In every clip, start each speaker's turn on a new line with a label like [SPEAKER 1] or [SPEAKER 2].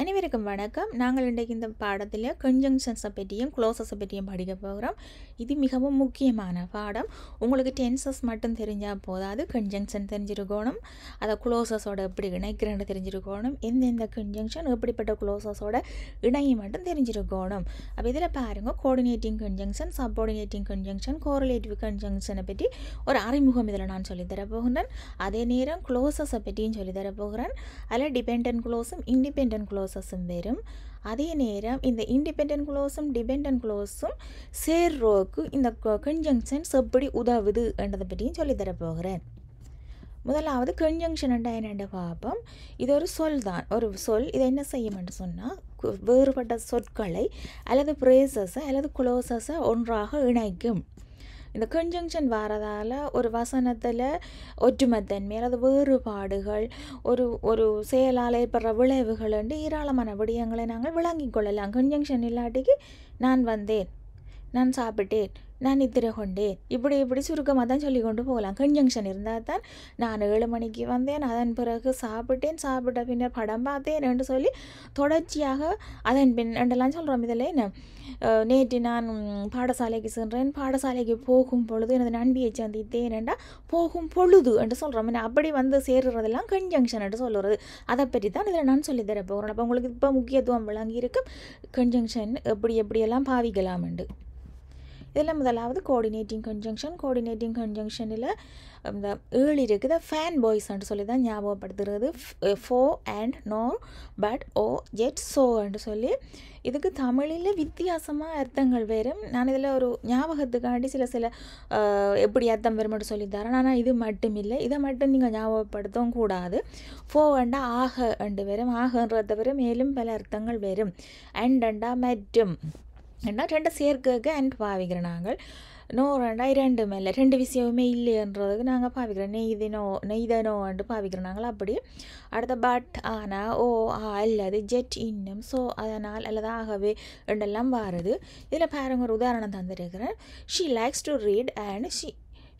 [SPEAKER 1] அனைவருக்கும் வணக்கம். நாங்கள் இன்றைக்கு இந்த பாடத்தில் கன்ஜங்ஷன்ஸை பற்றியும் க்ளோசஸை பற்றியும் படிக்க போகிறோம். இது மிகவும் முக்கியமான பாடம். உங்களுக்கு டென்சஸ் மட்டும் தெரிஞ்சால் போதாது, கன்ஜங்ஷன் தெரிஞ்சிருக்கணும், அதை க்ளோசஸோட எப்படி இணைக்கிறேன்னு தெரிஞ்சிருக்கணும், எந்தெந்த கன்ஜங்ஷன் எப்படிப்பட்ட க்ளோசஸோட இணையும் மட்டும் தெரிஞ்சிருக்கணும். அப்போ இதில் பாருங்கள், கோஆர்டினேட்டிங் கன்ஜங்ஷன், சப்ஆர்டினேட்டிங் கன்ஜங்ஷன், கோரிலேட்டிவ் கன்ஜங்ஷனை பற்றி ஒரு அறிமுகம் இதில் நான் சொல்லித்தரப்போகிறேன். அதே நேரம் க்ளோசஸை பற்றியும் சொல்லித்தரப்போகிறேன். அதில் டிபெண்டன்ட் க்ளோஸும் இண்டிபெண்டன்ட் க்ளோசஸும் வரும். அதே நேரம் இந்த இண்டிபெண்டன்ட் க்ளோஸும் டிபெண்டன்ட் க்ளோஸும் சேர்றோக்கு இந்த கன்ஜங்ஷன்ஸ் எப்படி உதவுது என்றதை பற்றியும் சொல்லித்தரப்போகிறேன். முதலாவது கன்ஜங்ஷன் என்னென்னு பார்ப்போம். இது ஒரு சொல் தான், ஒரு சொல். இதை என்ன செய்யும்னு சொன்னால், வேறுபட்ட சொற்களை அல்லது பிரேசஸை அல்லது க்ளோசஸை ஒன்றாக இணைக்கும். இந்த கன்ஜங்ஷன் வரதால் ஒரு வசனத்தில் ஒற்றுமைத்தன்மை அல்லது வேறுபாடுகள், ஒரு செயலால் ஏற்படுற விளைவுகள் என்று ஏராளமான விடயங்களை நாங்கள் விளங்கிக் கொள்ளலாம். கன்ஜங்ஷன் இல்லாட்டிக்கு நான் வந்தேன், நான் சாப்பிட்டேன், நான் நித்திரை கொண்டேன், இப்படி சுருக்கமாக தான் சொல்லி கொண்டு போகலாம். கன்ஜங்ஷன் இருந்தால் தான் நான் 7 மணிக்கு வந்தேன், அதன் பிறகு சாப்பிட்டேன், சாப்பிட்ட பின்னர் படம் பார்த்தேன் என்று சொல்லி தொடர்ச்சியாக அதன் பின் என்றெல்லாம் சொல்கிறோம். இதில் என்ன, நேற்று நான் பாடசாலைக்கு சென்றேன், பாடசாலைக்கு போகும் பொழுது எனது நண்பியை சந்தித்தேன் என்றால் போகும் பொழுது என்று சொல்கிறோம். அப்படி வந்து சேர்றதெல்லாம் கன்ஜங்ஷன் என்று சொல்லுறது. அதை பற்றி தான் இதில் நான் சொல்லித்தர போகிறேன். அப்போ உங்களுக்கு இப்போ முக்கியத்துவம் விளங்கி இருக்கும் கன்ஜங்ஷன் எப்படியெல்லாம் பாவிக்கலாம் என்று. இதில் முதலாவது கோஆர்டினேட்டிங் கன்ஜங்ஷன். கோஆர்டினேட்டிங் கன்ஜங்ஷனில் இந்த 7 இருக்குது. ஃபேன் பாய்ஸ்ன்னு சொல்லி தான் ஞாபகப்படுத்துகிறது. For and nor, but, or, yet, so என்று சொல்லி இதுக்கு தமிழில் வித்தியாசமாக அர்த்தங்கள் வரும். நான் இதில் ஒரு ஞாபகத்துக்காண்டி சில எப்படி அர்த்தம் வரும்னு சொல்லித்தரேன். ஆனால் இது மட்டும் இல்லை, இதை மட்டும் நீங்கள் ஞாபகப்படுத்தவும் கூடாது. ஃபோ அண்டா ஆக அண்டு வரும், ஆகன்றதை தவிர மேலும் பல அர்த்தங்கள் வரும். அண்டா மற்றும் ஏன்னா 2 சேர்க்க அண்ட் பாவிக்கிறோம் நாங்கள். நோ ரெண்டா 2 மேலே 2 விஷயமே இல்லைன்றதுக்கு நாங்கள் பாவிக்கிறோம். நெய்தனோ அண்டு பாவிக்கிறோம் நாங்கள். அப்படி அடுத்த பட், ஆனால், ஓ, அல்லது, ஜெட், இன்னும், ஸோ, அதனால் அல்லது ஆகவே ரெண்டெல்லாம் வாருது. இதில் பாருங்க, ஒரு உதாரணம் தந்திருக்கிறேன். She likes to read and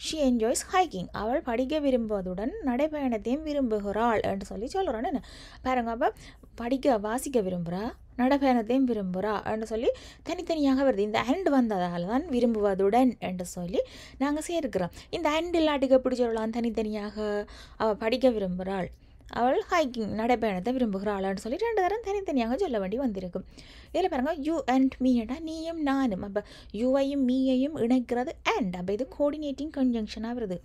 [SPEAKER 1] she enjoys hiking. அவள் படிக்க விரும்புவதுடன் நடைப்பயணத்தையும் விரும்புகிறாள் என்று சொல்லி சொல்கிறோன்னு என்ன பாருங்க. அப்போ வாசிக்க விரும்புகிறா, நடைப்பயணத்தையும் விரும்புகிறா என்று சொல்லி தனித்தனியாக வருது. இந்த அண்ட் வந்ததால் தான் விரும்புவதுடன் என்று சொல்லி நாங்கள் சேர்க்கிறோம். இந்த அண்ட் இல்லாட்டிக்கு எப்படி சொல்லலாம்? தனித்தனியாக அவள் படிக்க விரும்புகிறாள், அவள் ஹைக்கிங் நடைப்பயணத்தை விரும்புகிறாள்னு சொல்லி 2 தரம் தனித்தனியாக சொல்ல வேண்டி வந்திருக்கும். இதில் பாருங்கள், யூ அண்ட் மீண்டா நீயும் நானும். அப்போ யூவையும் மீயையும் இணைக்கிறது அண்ட். அப்போ இது கோஆர்டினேட்டிங் கன்ஜங்ஷனாக வருது.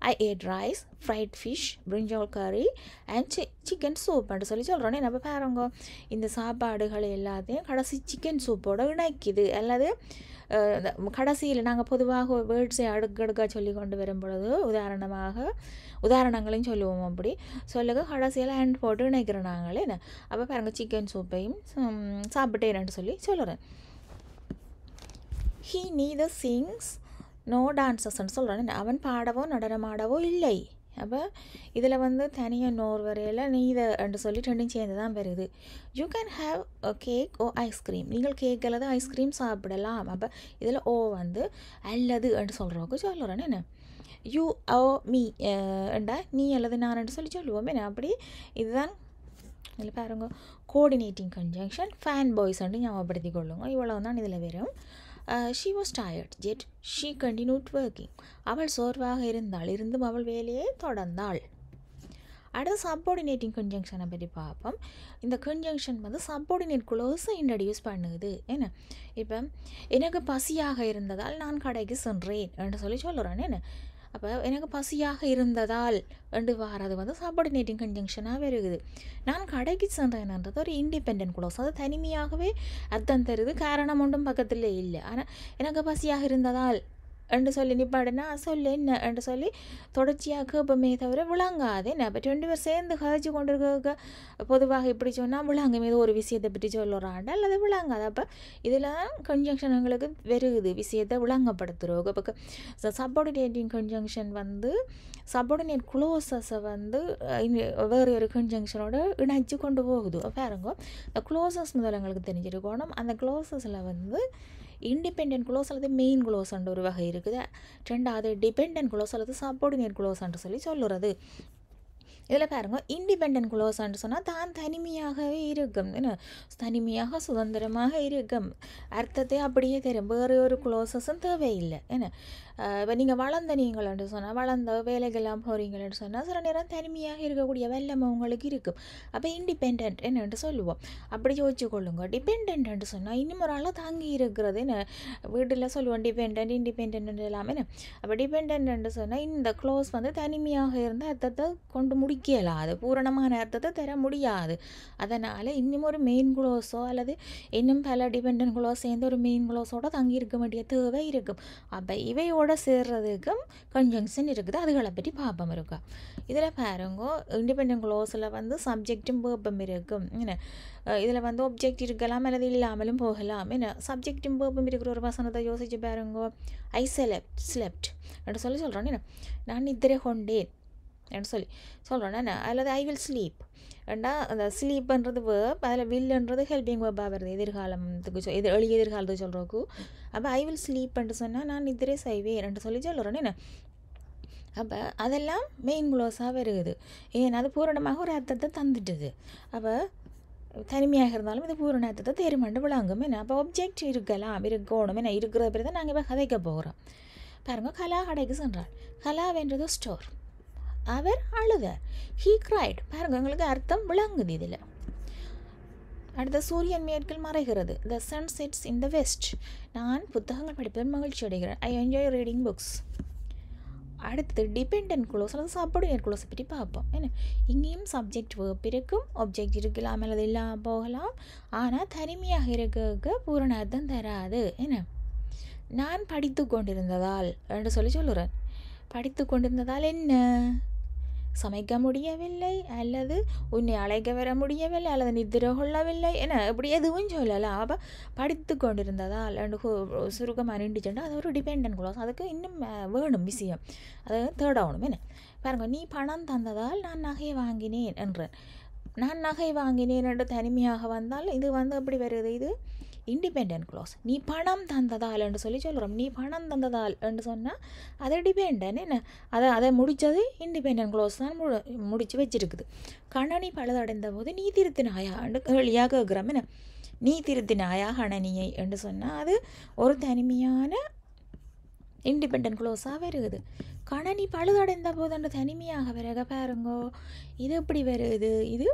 [SPEAKER 1] I ate rice, fried fish, brinjal curry and chicken சூப்னு சொல்லி சொல்கிறோன்னே. நம்ம பாருங்க, இந்த சாப்பாடுகள் எல்லாத்தையும் கடைசி சிக்கன் சூப்போடு இணைக்குது. அல்லது கடைசியில் நாங்கள் பொதுவாக வேர்ட்ஸை அடுக்கடுக்காக சொல்லி கொண்டு வரும் பொழுது உதாரணங்களையும் சொல்லுவோம். அப்படி சொல்லுங்க, கடைசியில் ஹேண்ட் போட்டு இணைக்கிறோம் நாங்களே என்ன. அப்போ பாருங்கள், சிக்கன் சூப்பையும் சாப்பிட்டேன்னு சொல்லி சொல்கிறேன். ஹீ நீதர் சிங்ஸ் நோ டான்சஸ்ன்னு சொல்கிறேன். அவன் பாடவோ நடனமாடவோ இல்லை. அப்போ இதில் வந்து தனியாக நோர் வரையில் நீதர் சொல்லி 2 சேர்ந்து தான் வருது. You can have a cake or ice cream. நீங்கள் கேக் அல்லது ஐஸ்கிரீம் சாப்பிடலாம். அப்போ இதில் ஓ வந்து அல்லது என்று சொல்கிறோக்கு சொல்கிறேன் என்ன. யூ ஓ மீ என்றா நீ அல்லது நான் சொல்லி சொல்லுவோம் என்ன. அப்படி இதுதான் இதில் பாருங்க, கோஆர்டினேட்டிங் கன்ஜங்ஷன். ஃபேன் பாய்ஸ் ஞாபகப்படுத்தி கொள்ளுங்க. இவ்வளோ தான் இதில் வரும். She was tired yet she continued working. அவள் சோர்வாக இருந்தும் அவள் வேலையை தொடர்ந்தாள். அடுத்து சப்ஆர்டினேட்டிங் கன்ஜங்ஷனை பற்றி பார்ப்போம். இந்த கன்ஜங்ஷன் வந்து சப்ஆர்டினேட் க்ளோஸை இன்ட்ரடியூஸ் பண்ணுது. என்ன, இப்போ எனக்கு பசியாக இருந்ததால் நான் கடைக்கு சென்றேன் என்று சொல்லி சொல்கிறேன் என்ன. அப்போ எனக்கு பசியாக இருந்ததால் என்று வாரது வந்து சப்ஆர்டினேட்டிங் கன்ஜங்ஷனாக வருகுது. நான் கடைக்கு சென்றேன்ன்றது ஒரு இண்டிபெண்டன்ட் க்ளோஸ். அது தனிமையாகவே அர்த்தம் தருது, காரணம் ஒன்றும் பக்கத்தில் இல்லை. ஆனால் எனக்கு பசியாக இருந்ததால் என்று சொல்லி நிப்பாடுனா சொல்லு என்ன என்று சொல்லி தொடர்ச்சியாக கேட்போமே தவிர விளங்காது என்ன. இப்போ 2 பேர் சேர்ந்து கதைச்சு கொண்டிருக்க பொதுவாக இப்படி சொன்னால் விளங்கும். ஏதோ ஒரு விஷயத்தை பற்றி சொல்லுறாண்டா அல்லது விளங்காது. அப்போ இதில் கன்ஜங்ஷன் எங்களுக்கு வருகுது, விஷயத்தை விளங்கப்படுத்துகிறோம். இப்போ சப்ஆர்டினேட்டிங் கன்ஜங்ஷன் வந்து சப்ஆர்டினேட் க்ளோசஸை வந்து வேறு ஒரு கன்ஜங்ஷனோட இணைச்சு கொண்டு போகுது. பாருங்க, இந்த க்ளோசஸ் முதல்ல எங்களுக்கு தெரிஞ்சிருக்கணும். அந்த க்ளோசஸில் வந்து இண்டிபெண்டன்ட் க்ளோஸ் அல்லது மெயின் க்ளோஸ்ன்ற ஒரு வகை இருக்குது. 2வது டிபெண்டன்ட் க்ளோஸ் அல்லது சப்ஆர்டினேட் க்ளோஸ்ன்னு சொல்லி சொல்லுறது. இதில் பாருங்க இண்டிபெண்டன்ட் க்ளோஸ்ன்னு சொன்னால் தான் தனிமையாகவே இருக்கும், என்ன தனிமையாக சுதந்திரமாக இருக்கும், அர்த்தத்தை அப்படியே தரும், வேறு ஒரு க்ளோஸஸும் தேவையில்லை. என்ன இப்போ நீங்கள் வளர்ந்த நீங்கள்னு சொன்னால், வளர்ந்த வேலைக்கெல்லாம் போகிறீங்கன்னு சொன்னால் சில நேரம் தனிமையாக இருக்கக்கூடிய வல்லமை உங்களுக்கு இருக்கும். அப்போ இண்டிபெண்ட் என்னென்று சொல்லுவோம். அப்படி யோசிச்சு கொள்ளுங்க. டிபெண்ட்னு சொன்னால் இன்னும் ஒரு ஆளாக தாங்கி இருக்கிறது. என்ன வீட்டில் சொல்லுவோம் டிபெண்ட் இண்டிபெண்ட் எல்லாமே. என்ன அப்போ டிபெண்ட்னு சொன்னால் இந்த க்ளோஸ் வந்து தனிமையாக இருந்த அர்த்தத்தை கொண்டு முடிக்கலாது, பூரணமான அர்த்தத்தை தர முடியாது. அதனால் இன்னும் ஒரு மெயின் க்ளோஸோ அல்லது இன்னும் பல டிபெண்ட் க்ளோஸ் சேர்ந்து ஒரு மெயின் க்ளோஸோட தங்கி இருக்க வேண்டிய தேவை இருக்கும். அப்போ இவையோட சேர்றதுக்கும் கன்ஜங்ஷன் இருக்குது. அதுகளை பற்றி பார்ப்போம் இருக்கா. இதில் பாருங்க இண்டிபெண்ட் க்ளோஸில் வந்து சப்ஜெக்டும் வேர்பும் இருக்கும். என்ன இதில் வந்து ஒப்ஜெக்ட் இருக்கலாம் அல்லது இல்லாமலும் போகலாம். என்ன சப்ஜெக்டும் வேர்பும் இருக்கிற ஒரு வசனத்தை யோசிச்சு பாருங்க. ஐ ஸ்லெப்ட் என்று சொல்லி சொல்கிறோம். என்ன நான் நித்திரை கொண்டேன் என்று சொல்லி சொல்கிறோன்னா, அல்லது ஐ வில் ஸ்லீப் ஏண்டா அந்த ஸ்லீப்ன்றது வேர்ப், அதில் வில்ன்றது ஹெல்பிங் வேர்பாக வருது எதிர்காலத்துக்கு எளிய எதிர்காலத்துக்கு சொல்கிறோக்கு. அப்போ ஐ வில் ஸ்லீப்ன்ட்டு சொன்னால் நான் நித்திரை செய்வேன் என்று சொல்லி சொல்கிறோன்னு. என்ன அப்போ அதெல்லாம் மெயின் க்ளோஸாக வருது. ஏன்னா அது பூரணமாக ஒரு அர்த்தத்தை தந்துட்டுது. அப்போ தனிமையாக இருந்தாலும் இது பூரண அர்த்தத்தை தேர்மண்டு விளங்கும். என்ன அப்போ ஒப்ஜெக்ட் இருக்கணும். என்ன இருக்கிற பிறகு தான் நாங்கள் இப்போ கதைக்க போகிறோம். பாருங்கள், கலா கடைக்கு சென்றாள். கலாவென்றது ஸ்டோர். அவர் அழுதார். He cried. பாருங்கள், உங்களுக்கு அர்த்தம் விளங்குது இதில். அடுத்த சூரியன் மேற்கில் மறைகிறது. The sun sets in the west. நான் புத்தகங்கள் படிப்பதில் மகிழ்ச்சி அடைகிறேன். I enjoy reading books. அடுத்து டிபெண்ட் க்ளோஸ் அல்லது சப்ஆர்டினேட் க்ளோஸை பற்றி பார்ப்போம். என்ன இங்கேயும் சப்ஜெக்ட் வேர்ப் இருக்கும், ஒப்ஜெக்ட் இருக்கலாம் அல்லது இல்லாமல் போகலாம். ஆனால் தனிமையாக இருக்க பூரண அர்த்தம் தராது. என்ன நான் படித்து கொண்டிருந்ததால் என்று சொல்லி சொல்லுறேன். படித்து கொண்டிருந்ததால் என்ன சமைக்க முடியவில்லை, அல்லது உன்னை அழைக்க வர முடியவில்லை, அல்லது நித்திரை கொள்ளவில்லை, என்ன இப்படி எதுவும் சொல்லலாம். அப்போ படித்து கொண்டிருந்ததால் ரெண்டு சுருக்கமாக நின்றுச்சுன்னா அது ஒரு டிபெண்ட் க்ளோஸ். அதுக்கு இன்னும் வேணும் விஷயம், அது தேர்ட் ஆகணும். என்ன பாருங்கள், நீ பணம் தந்ததால் நான் நகை வாங்கினேன் என்றேன். நான் நகை வாங்கினேன் என்று தனிமையாக வந்தால் இது வந்து எப்படி வருது, இது இண்டிபெண்ட் க்ளோஸ். நீ பணம் தந்ததால் என்று சொல்லி சொல்கிறோம். நீ பணம் தந்ததால் என்று சொன்னால் அது டிபெண்ட். என்ன அதை முடித்தது இண்டிபெண்ட் க்ளோஸ் தான் முடித்து வச்சிருக்குது. கணனி பழுதடைந்த போது நீ திருத்தினாயா என்று கேள்வியாக கேட்குறோம். என்ன நீ திருத்தினாயா கணனியை என்று சொன்னால் அது ஒரு தனிமையான இண்டிபெண்ட் க்ளோஸாக வருது. கணனி பழுதடைந்த போது என்று தனிமையாக வருக பாருங்கோ, இது எப்படி வருது, இது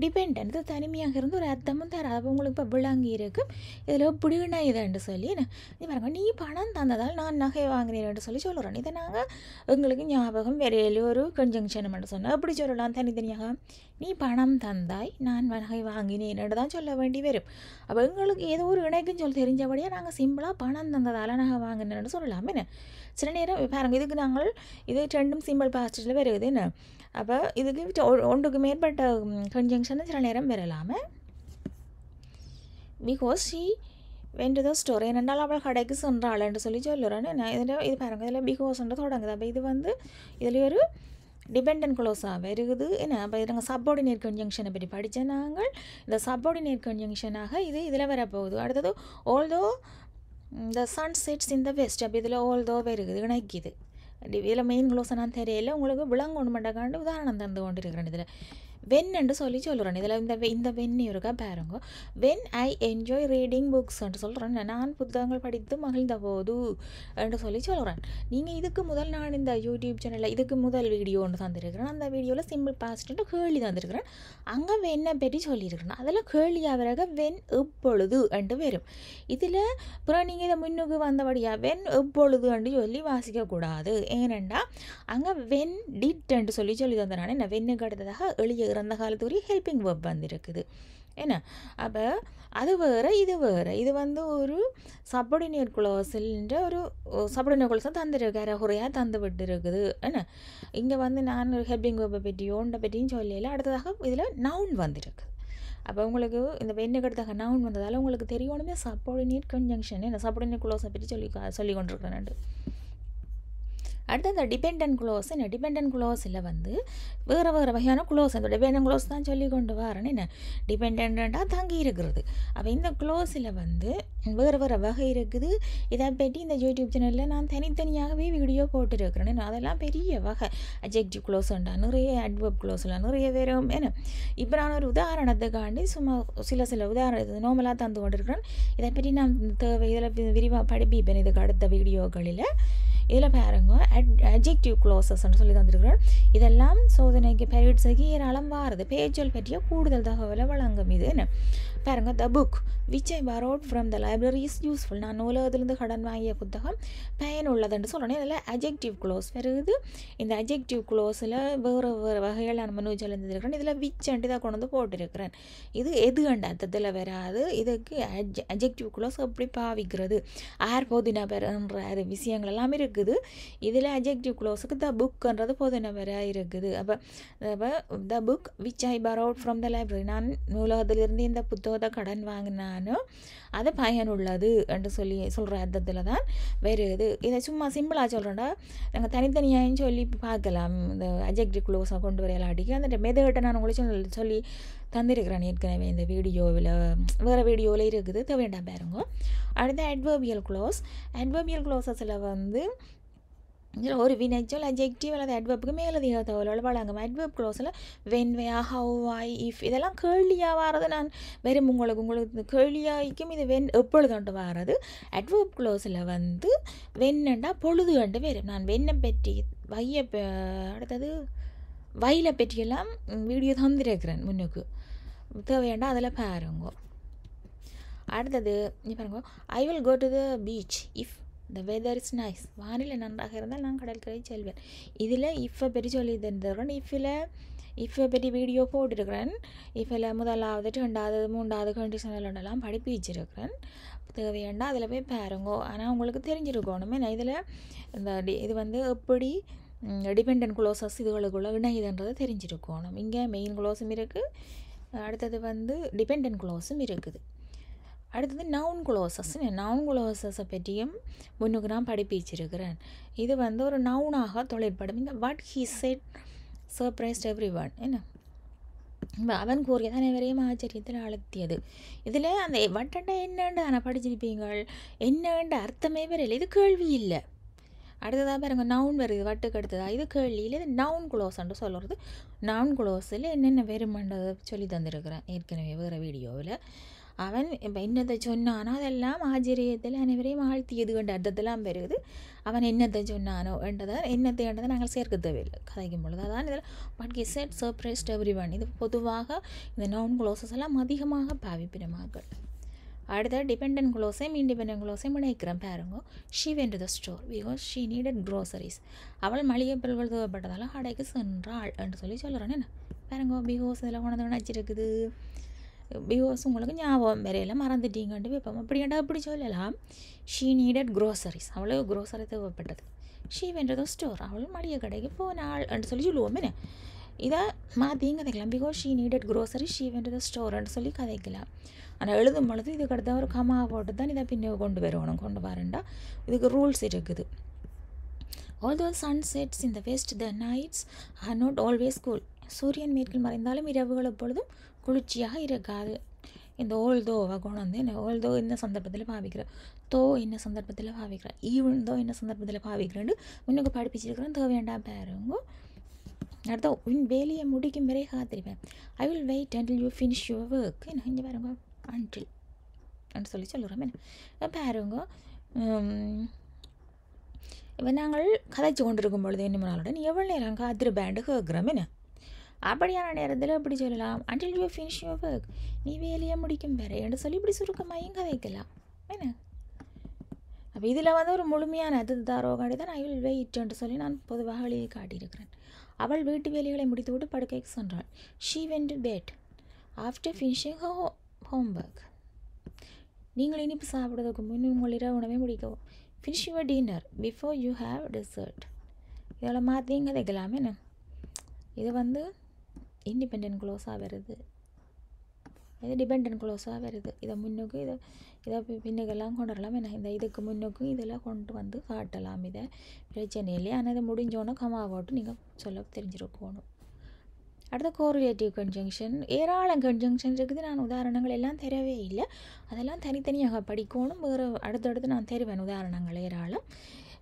[SPEAKER 1] டிபெண்ட். இது தனிமையாக இருந்து ஒரு அர்த்தமும் தராது. உங்களுக்கு இப்போ விளங்கி இருக்கும் இதில் எப்படி இணையுதுன்னு சொல்லி. நீ பாருங்க, நீ பணம் தந்ததால் நான் நகை வாங்கினேன் சொல்லி சொல்கிறோம். இதை நாங்கள் எங்களுக்கு ஞாபகம் வேறையில ஒரு கன்ஜங்ஷன் மட்டும் சொன்னால் எப்படி சொல்லலாம் தனித்தனியாக. நீ பணம் தந்தாய் நான் நகை வாங்கினேன்னு தான் சொல்ல வேண்டி வரும். அப்போ எங்களுக்கு ஏதோ ஒரு இணைக்குன்னு சொல்லி தெரிஞ்சபடியாக நாங்கள் சிம்பிளாக பணம் தந்ததால் நகை வாங்கினேன்னு சொல்லலாம். என்ன சில நேரம் பாருங்கள், இதுக்கு நாங்கள் இது ரெண்டும் சிம்பிள் பாஸ்டில் வருது. என்ன அப்போ இதுக்கு ஒன்றுக்கு மேற்பட்ட கன்ஜங்ஷன் சில நேரம் வரலாமே. Because she went to the store. ஏனென்றால் அவள் கடைக்கு சென்றாள் என்று சொல்லி சொல்லுறேன்னு. நான் இதில் இது பாருங்கள், இதில் பிகாஸ்ன்ற தொடங்குது. அப்போ இது வந்து இதில் ஒரு டிபெண்ட் க்ளோஸாக வருகுது. என்ன அப்போ நாங்கள் சப்ஆர்டினேட் கன்ஜங்ஷனை பற்றி படித்த நாங்கள் இந்த சப்ஆர்டினேட் கன்ஜங்ஷனாக இது இதில் வரப்போகுது. அடுத்தது although the sun sets in the west. அப்போ இதில் ஆல்தோ வருகுது, இணைக்குது. இதில் மெயின் க்ளோஸை நான் தெரியல, உங்களுக்கு விளங்கொண்டு மாட்டாக்காண்டு உதாரணம் தந்து கொண்டு இருக்கிறேன். இதில் வென் என்று சொல்லி சொல்கிறேன். இதில் இந்த வென் இருக்கா பாருங்க. When I enjoy reading books என்று சொல்கிறேன். நான் புத்தகங்கள் படித்து மகிழ்ந்த போது என்று சொல்லி சொல்கிறேன். நீங்கள் இதுக்கு முதல் நான் இந்த யூடியூப் சேனலில் இதுக்கு முதல் வீடியோ ஒன்று தந்துருக்கிறேன். அந்த வீடியோவில் சிம்பிள் பாஸ்ட்டு கேள்வி தந்துருக்கிறேன். அங்கே வென்னை பற்றி சொல்லியிருக்கிறேன். அதில் கேள்வியாக பிறகு வென் எப்பொழுது என்று வரும். இதில் அப்புறம் நீங்கள் இதை முன்னுக்கு வந்தபடியாக வென் எப்பொழுது என்று சொல்லி வாசிக்கக்கூடாது. ஏனெண்டா அங்கே வென் டிட் என்று சொல்லி தந்தனால என்ன வென்னுக்கு அடுத்ததாக எளிய இறந்த காலத்துக்குரிய ஹெல்பிங் வெர்ப் வந்துருக்குது. என்ன அப்போ அது வேறு இது வேறு. இது வந்து ஒரு சப்ஆர்டினேட் க்ளோஸில்ன்ற ஒரு சப்ஆர்டினேட் க்ளோஸை தந்துருக்காரு, குறையாக தந்து விட்டு இருக்குது. என்ன இங்கே வந்து நான் ஹெல்பிங் வெர்பை பற்றியோ ஒன்றை பற்றியும் சொல்லல. அடுத்ததாக இதில் நவுன் வந்துருக்கு. அப்போ உங்களுக்கு இந்த வென்னுக்கு அடுத்ததாக நவுன் வந்ததால் உங்களுக்கு தெரியணுமே சப்ஆர்டினேட் கன்ஜங்ஷன், என்ன சப்ஆர்டினேட் க்ளோஸை பற்றி சொல்லி கொண்டிருக்கிறேன். அடுத்து அந்த டிபெண்ட் க்ளோஸ். என்ன டிபெண்ட் க்ளோஸில் வந்து வேறு வேறு வகையான க்ளோஸ், அந்த டிபெண்ட் க்ளோஸ் தான் சொல்லி கொண்டு வரேன். என்ன டிபெண்ட்டாக தங்கி இருக்கிறது. அப்போ இந்த க்ளோஸில் வந்து வேறு வேறு வகை இருக்குது. இதை பற்றி இந்த யூடியூப் சேனலில் நான் தனித்தனியாகவே வீடியோ போட்டுருக்கிறேன். அதெல்லாம் பெரிய வகை. அட்ஜெக்டிவ் க்ளோஸ்ண்டா நிறைய, அட்வர்ப் க்ளோஸ்லாம் நிறைய வரும். ஏன்னா இப்போ நான் ஒரு உதாரணத்துக்காண்டி சும்மா சில உதாரணம் நார்மலாக தந்து கொண்டிருக்கிறேன். இதை பற்றி நான் இதில் விரிவாக படிப்பேன் இதுக்கு அடுத்த வீடியோக்களில். இதில் பாருங்க, அட்ஜெக்டிவ் க்ளோசஸ்ன்னு சொல்லி தந்துருக்கிறேன். இதெல்லாம் சோதனைக்கு பரீட்சைக்கு ஏராளம் வாருது. பேச்சல் பற்றிய கூடுதல் தகவலை வழங்கும். இது என்ன பாருங்க, the book which I borrowed from the library is useful. நான் நூலகத்திலிருந்து கடன் வாங்கிய புத்தகம் பயனுள்ளதுன்னு சொல்கிறேன். இதில் அட்ஜெக்டிவ் க்ளோஸ் வருது. இந்த அட்ஜெக்டிவ் க்ளோஸில் வேறு வேறு வகைகள் நான் நூஜல் இருந்துருக்கிறேன். இதில் விச் தான் கொண்டு வந்து போட்டிருக்கிறேன். இது எது கண்ட அர்த்தத்தில் வராது. இதுக்கு அட்ஜெக்டிவ் க்ளோஸ் எப்படி பாவிக்கிறது, ஆர் பொது நபர்ன்ற விஷயங்கள் எல்லாம் இருக்குது. இதில் அட்ஜெக்டிவ் க்ளோஸுக்கு த புக்ன்றது பொது நபராக இருக்குது. அப்போ the book which I borrowed from the library, நான் நூலகத்திலிருந்து இந்த புத்தகத்தை கடன் வாங்கினானோ அது பயனுள்ளது என்று சொல்கிற அர்த்தத்தில் தான் வருது. இதை சும்மா சிம்பிளாக சொல்கிறோன்னா நாங்கள் தனித்தனியாக சொல்லி பார்க்கலாம். இந்த அட்ஜெக்டிவ் க்ளோஸை கொண்டு வர இல்லாட்டிக்கு அந்த மெதட்டை நான் உங்களுக்கு சொல்லி தந்திருக்கிறேன் ஏற்கனவே இந்த வீடியோவில், வேறு வீடியோவில் இருக்குது. வேண்டாம் பாருங்க. அடுத்து அட்வர்பியல் க்ளோஸ். அட்வர்பியல் க்ளோஸஸில் வந்து இதில் ஒரு வினைச்சொல் அட்ஜெக்டிவ் அல்லது அட்வர்புக்கு மேலதிக தகவலோடு வழங்கும். அட்வர்ப் க்ளோஸில் when, where, how, why, if இதெல்லாம் கேள்வியாக வாரது. நான் வெறும் உங்களுக்கு கேள்வியாய்க்கும் இது வென் எப்பொழுதுண்டு வாரது. அட்வர்ப் க்ளோஸில் வந்து வென்னண்டா பொழுது கண்டு வரும். நான் வெண்ணை பற்றி அடுத்தது வயலை பற்றியெல்லாம் வீடியோ தந்திருக்கிறேன் முன்னுக்கு, தேவையாண்டா அதில் பாருங்க. அடுத்தது பாருங்க, I will go to the beach if the weather is nice. வானிலை நன்றாக இருந்தால் நான் கடற்கரை செல்வேன். இதில் இஃப்பை பற்றி சொல்லி தந்துடுறேன். இஃப்பை பற்றி வீடியோ போட்டிருக்கிறேன். இஃபில் முதலாவது, ரெண்டாவது, மூன்றாவது கண்டிஷனெல்லாம் படிப்பு வச்சிருக்கிறேன். தேவையாண்டா அதில் போய் பாருங்க. ஆனால் உங்களுக்கு தெரிஞ்சிருக்கணும். ஏன்னா இதில் இந்த இது வந்து எப்படி டிபெண்டன்ட் க்ளோசஸ் இதுகளுக்குள்ள இணையுதுன்றது தெரிஞ்சிருக்கணும். இங்கே மெயின் க்ளோஸும் இருக்குது, அடுத்தது வந்து டிபெண்டன்ட் க்ளோஸும் இருக்குது. அடுத்தது நவுன் க்ளோசஸ். நவுன் க்ளோசஸை பற்றியும் முன்னுக்கு நான் படிப்பிச்சிருக்கிறேன். இது வந்து ஒரு நவுனாக தொழிற்படும். இங்கே what he set surprised every one. என்ன அவன் கூறியது அனைவரையும் ஆச்சரியத்தில் அழுத்தியது. இதில் அந்த வட்டண்டா என்னண்டு தானே படிச்சிருப்பீங்கள். என்னண்டு அர்த்தமே வரையில, இது கேள்வி இல்லை. அடுத்ததாக பாருங்க, நவுன் வருது வட்டுக்கு அடுத்ததாக. இது கேள்வி இல்லை, இது நவுன் க்ளோஸ்ன்னு சொல்கிறது. நவுன் க்ளோஸில் என்னென்ன வருமன்றதை சொல்லி தந்திருக்கிறேன் ஏற்கனவே வேறு வீடியோவில். அவன் இப்போ என்னத்தை சொன்னானோ அதெல்லாம் ஆச்சரியத்தில் அனைவரையும் ஆழ்த்தியது கண்ட அர்த்தத்தெல்லாம் வருது. அவன் என்னத்தை சொன்னானோ என்னத்தை நாங்கள் சேர்க்க தேவையில்லை கதைக்கும் பொழுது. அதான் இதில் what he said surprised every one. இது பொதுவாக இந்த நவுன் க்ளோசஸ் எல்லாம் அதிகமாக பாவிப்பினமாக்கள். அடுத்த டிபெண்டன்ட் க்ளோஸையும் இண்டிபெண்டன்ட் க்ளோஸையும் இணைக்கிறேன் பாருங்க. She went to the store because she needed groceries. அவள் மளிகை பொருட்கள் தேவைப்பட்டதால் கடைக்கு சென்றாள் என்று சொல்கிறேன். என்ன பாருங்க, பிகாஸ் இதில் கொண்டு நினச்சிருக்குது. பிகாஸ் உங்களுக்கு ஞாபகம் வரையில மறந்துட்டீங்கன்ட்டு வைப்போம். அப்படின்டா அப்படி சொல்லலாம். ஷீ நீடட் க்ரோசரிஸ், அவளுக்கு க்ரோசரி தேவைப்பட்டது. She went to the store, அவள் மளிகை கடைக்கு போனாள் என்று சொல்லுவோம். என்ன இதை மாற்றியும் கதைக்கலாம். Because she needed grocery she went to the ஸ்டோர்ன்னு சொல்லி கதைக்கலாம். ஆனால் எழுதும் பொழுது இதுக்கு அடுத்த ஒரு கமா போட்டு தான் இதை பின்ன கொண்டு வரேன்டா. இதுக்கு ரூல்ஸ் இருக்குது. Although sun sets in the west, the nights are not always cool. சூரியன் மேற்கில் மறைந்தாலும் இரவுகள் எப்பொழுதும் குளிர்ச்சியாக இருக்காது. இந்த ஓல்தோவை கொண்டு வந்து ஓல்தோ என்ன சந்தர்ப்பத்தில் பாவிக்கிறேன், தோ என்ன சந்தர்ப்பத்தில் பாவிக்கிறேன், ஈவன் தோ என்ன சந்தர்ப்பத்தில் பாவிக்கிறேன்னு முன்னுக்கு படிப்பிச்சிருக்கிறேன். தேவையாண்டா பாருங்க. அடுத்த உன் வேலையை முடிக்கும் வரை காத்திருப்பேன். I will wait until you finish your work. என்ன இங்கே பாருங்க, அன்டில் அப்படின்னு சொல்லுறோம். என்ன பாருங்க, இப்போ நாங்கள் கதைச்சு கொண்டிருக்கும் பொழுது என்ன நாளுடன் எவ்வளோ நேரம் காத்திருப்பேன்ட்டு கேட்குறோம். என்ன அப்படியான நேரத்தில் இப்படி சொல்லலாம், until you finish your work, நீ வேலையை முடிக்கும் வரை என்று சொல்லி இப்படி சுருக்கமாயும் கதைக்கலாம். என்ன அப்போ இதில் வந்து ஒரு முழுமையான அதுதாரோ காட்டி தான் ஐ வில் வெயிட்ன்ட்டு சொல்லி நான் பொதுவாக எழுதி காட்டியிருக்கிறேன். அவள் வீட்டு வேலைகளை முடித்து விட்டு படுக்கைக்கு சென்றாள். She went to bed after finishing homework. நீங்கள் இனிப்பு சாப்பிட்றதுக்கு முன் உங்கள் இரவு உணவை முடிக்கவும். Finish your dinner before you have dessert. இதெல்லாம் மாற்றியும் கதைக்கலாமே. என்ன இது வந்து இண்டிபெண்டன்ட் க்ளோஸாக வருது, இது டிபெண்டன்ட் க்ளோஸாக வருது. இதை முன்னுக்கு இதை பின்னுக்கெல்லாம் கொண்டு வரலாம். என்ன இந்த இதுக்கு முன்னுக்கும் இதெல்லாம் கொண்டு வந்து காட்டலாம். இதை பிரச்சனை இல்லையா. ஆனால் இதை முடிஞ்சோன்னே கமா போட்டு நீங்கள் சொல்ல தெரிஞ்சிருக்கணும். அடுத்து கோரிலேட்டிவ் கன்ஜங்ஷன். ஏராளம் கன்ஜங்ஷன் இருக்குது. நான் உதாரணங்கள் எல்லாம் தரவே இல்லை. அதெல்லாம் தனித்தனியாக படிக்கணும். வேறு அடுத்தடுத்து நான் தருவேன் உதாரணங்கள் ஏராளம்.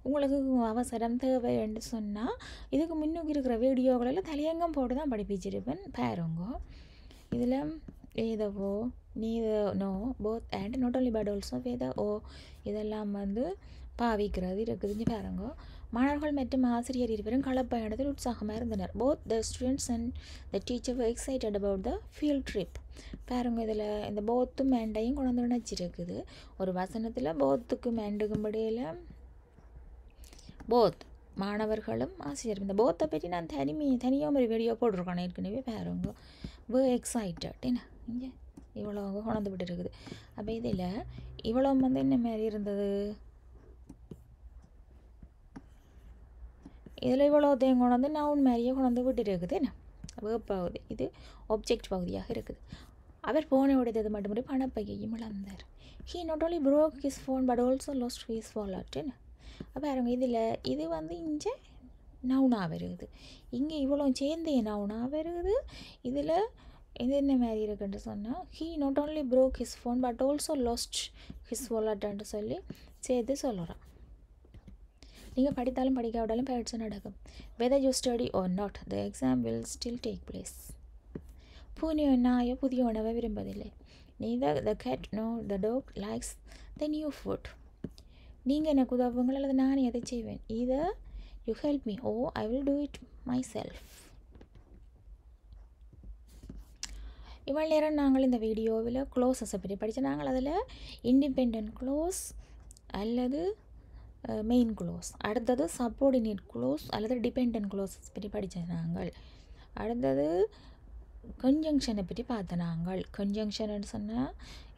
[SPEAKER 1] உங்களுக்கு அவசரம் தேவை என்று சொன்னால் இதுக்கு முன்னுக்கு இருக்கிற வீடியோகளெல்லாம் தலையங்கம் போட்டு தான் படிப்பிச்சிருப்பேன் பாருங்க. இதில் ஏதவோ nor both and not only but also whether or இதெல்லாம் பாவிக்கிறது இருக்குதுன்னு பாருங்க. மாணவர்கள் மற்றும் ஆசிரியர் இருவரும் களப்பயணத்தில் உற்சாகமாக இருந்தனர். Both the students and the teacher were excited about the field trip. பாருங்க இதில் இந்த போத்தும் மேண்டையும் கொண்டு நினச்சிருக்குது. ஒரு வசனத்தில் போத்துக்கும் மேண்டுக்கும் படியில் போத் மாணவர்களும் ஆசிரியரும். இந்த போத்தை பற்றி நான் தனியாக ஒரு வீடியோ போட்டிருக்கேன் ஏற்கனவே பாருங்க. எக்ஸைட்டட் என்ன இங்கே இவ்வளோ கொண்டு விட்டு இருக்குது. அப்போ இதில் இவ்வளோ என்ன மாதிரி இருந்தது, இதில் இவ்வளோத்தையும் கொண்டு நவுன் மாதிரியே கொண்டு விட்டு இருக்குது என்ன வேர்ப் பகுதி. இது ஆப்ஜெக்ட் பகுதியாக இருக்குது. அவர் ஃபோனை உடைத்தது மட்டுமின்றி பணப்பையையும் இழந்தார். He not only broke his phone but also lost his wallet என்ன. பாருங்க இதில் இது இங்கே நவுனாக வருது, இங்கே இவ்வளோ சேர்ந்தே நவுனாக வருது. இதில் இது என்ன மாதிரி இருக்குன்னு சொன்னால் he not only broke his phone but also lost his walletன்னு சொல்லி சேர்த்து சொல்கிறான். நீங்கள் படித்தாலும் படிக்காவிட்டாலும் பயிற்சி நடக்கும். whether you study or not the exam will still take place. பூனையோ நாயோ புதிய உணவை விரும்பதில்லை. neither the cat nor the dog likes the new food. நீங்கள் எனக்கு உதவுங்கள் அல்லது நான் எதை செய்வேன். either you help me or I will do it myself. இவ்வளோ நேரம் நாங்கள் இந்த வீடியோவில் க்ளோஸஸை பற்றி படித்தோம். நாங்கள் அதில் இண்டிபெண்ட் க்ளோஸ் அல்லது மெயின் க்ளோஸ், அடுத்தது சப்பார்டினேட் க்ளோஸ் அல்லது டிபெண்ட் க்ளோஸஸ் பற்றி படித்தோம் நாங்கள். அடுத்தது கன்ஜங்ஷனை பற்றி பார்த்தோம் நாங்கள். கன்ஜங்ஷன் சொன்னால்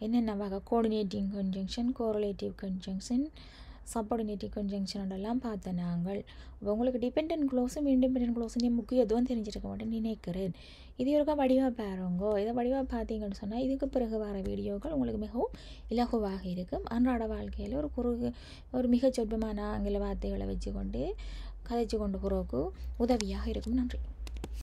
[SPEAKER 1] என்னென்ன வகை, coordinating conjunction, correlative conjunction, subordinative conjunction எல்லாம் பார்த்தோம் நாங்கள். உங்களுக்கு டிபெண்ட் க்ளோஸும் இண்டிபெண்ட் க்ளோஸும் முக்கியத்துவம் தெரிஞ்சிருக்க மாட்டேன்னு நினைக்கிறேன். இது ஒருக்கா வடிவாக பாருங்கோ. இதை வடிவாக பார்த்தீங்கன்னு சொன்னால் இதுக்கு பிறகு வர வீடியோக்கள் உங்களுக்கு மிகவும் இலகுவாக இருக்கும். அன்றாட வாழ்க்கையில் ஒரு மிகச் சொற்பமான ஆங்கில வார்த்தைகளை வச்சு கொண்டு கதைச்சு கொண்டு போகிறதுக்கு உதவியாக இருக்கும். நன்றி.